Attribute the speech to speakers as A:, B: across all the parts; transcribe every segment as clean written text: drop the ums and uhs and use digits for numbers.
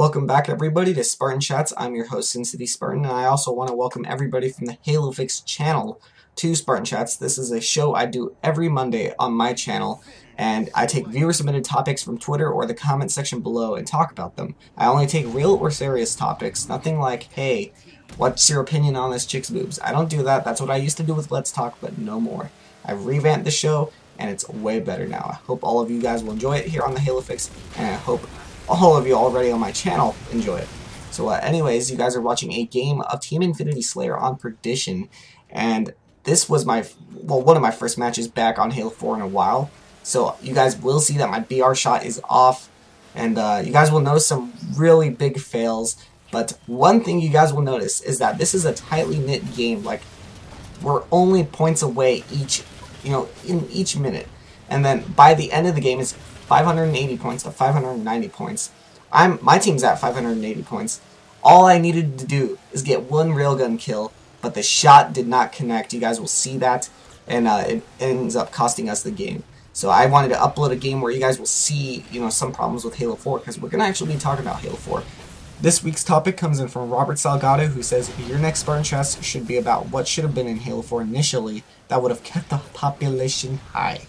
A: Welcome back everybody to Spartan Chats. I'm your host SinCitySpartan, and I also want to welcome everybody from the Halo Fix channel to Spartan Chats. This is a show I do every Monday on my channel, and I take viewer submitted topics from Twitter or the comment section below and talk about them. I only take real or serious topics, nothing like, hey, what's your opinion on this chick's boobs? I don't do that. That's what I used to do with Let's Talk, but no more. I've revamped the show, and it's way better now. I hope all of you guys will enjoy it here on the Halo Fix, and I hope all of you already on my channel enjoy it. So anyways, you guys are watching a game of Team Infinity Slayer on Perdition, and this was one of my first matches back on Halo 4 in a while. So you guys will see that my BR shot is off, and you guys will notice some really big fails. But one thing you guys will notice is that this is a tightly knit game. Like, we're only points away each, in each minute, and then by the end of the game it's 580 points to 590 points. My team's at 580 points. All I needed to do is get one railgun kill, but the shot did not connect. You guys will see that, and it ends up costing us the game. So I wanted to upload a game where you guys will see, some problems with Halo 4, because we're going to actually be talking about Halo 4. This week's topic comes in from Robert Salgado, who says, your next Spartan Chats should be about what should have been in Halo 4 initially that would have kept the population high.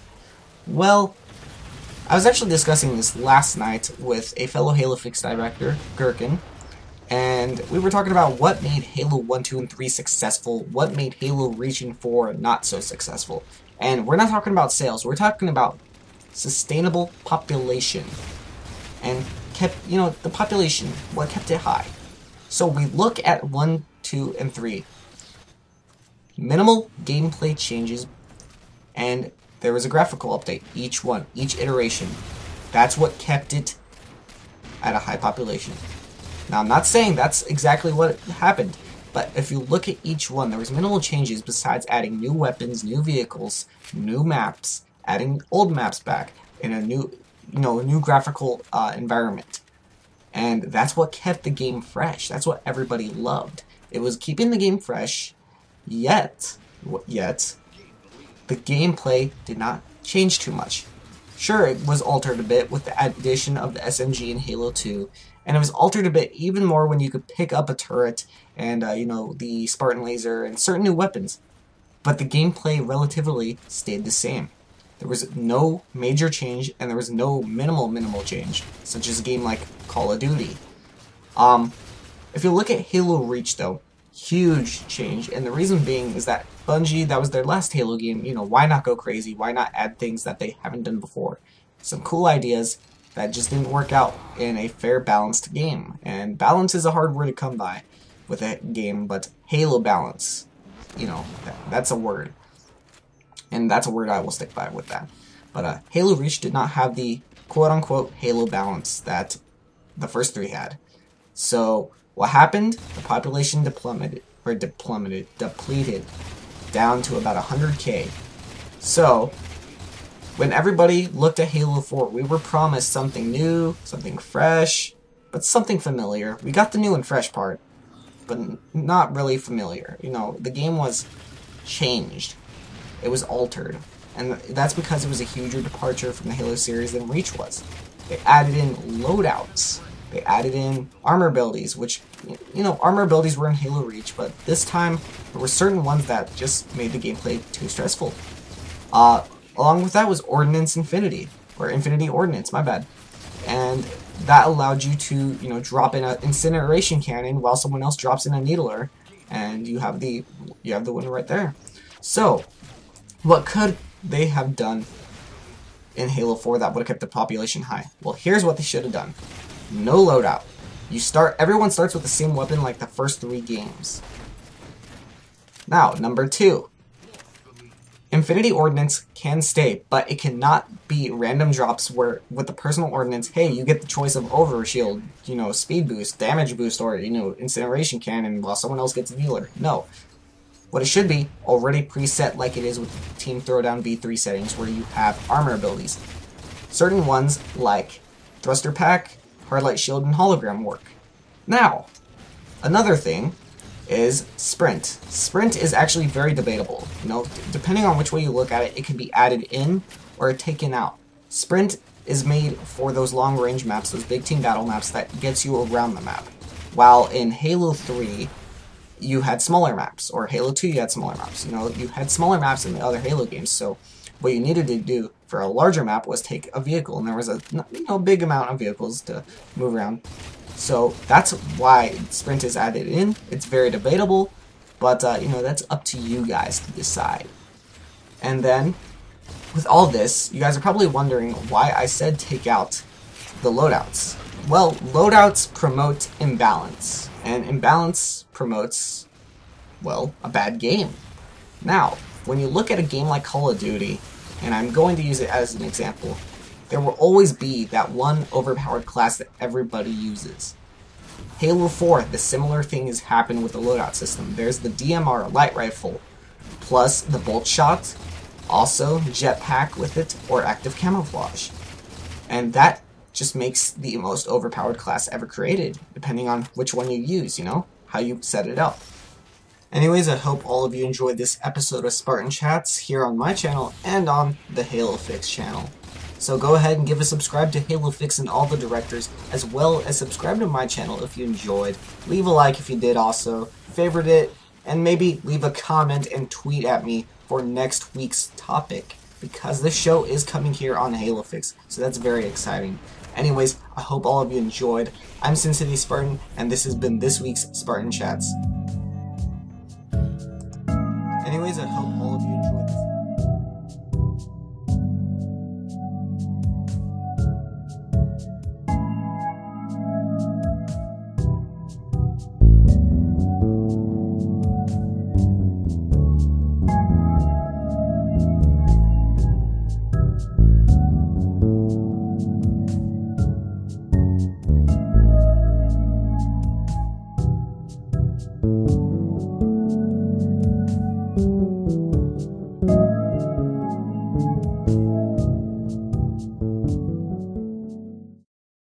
A: Well, I was actually discussing this last night with a fellow Halo Fix director, Gherkin, and we were talking about what made Halo 1, 2, and 3 successful, what made Halo Reach and 4 not so successful. And we're not talking about sales, we're talking about sustainable population. And kept, the population, what kept it high. So we look at 1, 2, and 3. Minimal gameplay changes, and there was a graphical update, each iteration. That's what kept it at a high population. Now, I'm not saying that's exactly what happened, but if you look at each one, there was minimal changes besides adding new weapons, new vehicles, new maps, adding old maps back in a new graphical environment. And that's what kept the game fresh. That's what everybody loved. It was keeping the game fresh, yet the gameplay did not change too much. Sure, it was altered a bit with the addition of the SMG in Halo 2, and it was altered a bit even more when you could pick up a turret and, the Spartan laser and certain new weapons. But the gameplay relatively stayed the same. There was no major change, and there was no minimal change, such as a game like Call of Duty. If you look at Halo Reach, though, huge change, and the reason being is that Bungie, that was their last Halo game, why not go crazy? Why not add things that they haven't done before? Some cool ideas that just didn't work out in a fair, balanced game. And balance is a hard word to come by with a game, but Halo balance, that's a word. And that's a word I will stick by with that. But Halo Reach did not have the quote-unquote Halo balance that the first three had. So what happened? The population depleted down to about 100k. So when everybody looked at Halo 4, we were promised something new, something fresh, but something familiar. We got the new and fresh part, but not really familiar. The game was changed. It was altered. And that's because it was a huger departure from the Halo series than Reach was. They added in loadouts. They added in armor abilities, which, armor abilities were in Halo Reach, but this time there were certain ones that just made the gameplay too stressful. Along with that was Ordnance Infinity, or Infinity Ordnance, my bad. And that allowed you to, drop in an incineration cannon while someone else drops in a needler, and you have the winner right there. So, what could they have done in Halo 4 that would have kept the population high? Well, here's what they should have done. No loadout. Everyone starts with the same weapon like the first 3 games. Now, number 2. Infinity Ordnance can stay, but it cannot be random drops where, with the personal ordnance, hey, you get the choice of overshield, speed boost, damage boost, or, incineration cannon while someone else gets a healer. No. What it should be, already preset like it is with Team Throwdown V3 settings, where you have armor abilities. Certain ones, like Thruster Pack, Hardlight Shield, and Hologram work. Now, another thing is Sprint. Sprint is actually very debatable. Depending on which way you look at it, it can be added in or taken out. Sprint is made for those long-range maps, those big team battle maps that gets you around the map. While in Halo 3, you had smaller maps, or Halo 2 you had smaller maps. You had smaller maps in the other Halo games, so what you needed to do for a larger map was take a vehicle, and there was a big amount of vehicles to move around. So that's why sprint is added in. It's very debatable, but that's up to you guys to decide. And then, with all this, you guys are probably wondering why I said take out the loadouts. Well, loadouts promote imbalance, and imbalance promotes, well, a bad game. Now, when you look at a game like Call of Duty, and I'm going to use it as an example, there will always be that one overpowered class that everybody uses. Halo 4, the similar thing has happened with the loadout system. There's the DMR light rifle, plus the bolt shot, also jetpack with it, or active camouflage. And that just makes the most overpowered class ever created, depending on which one you use, how you set it up. Anyways, I hope all of you enjoyed this episode of Spartan Chats here on my channel and on the Halo Fix channel. So go ahead and give a subscribe to Halo Fix and all the directors, as well as subscribe to my channel if you enjoyed. Leave a like if you did also, favorite it, and maybe leave a comment and tweet at me for next week's topic, because this show is coming here on Halo Fix, so that's very exciting. Anyways, I hope all of you enjoyed. I'm SinCitySpartan, and this has been this week's Spartan Chats. Anyways, I hope all of you enjoyed this.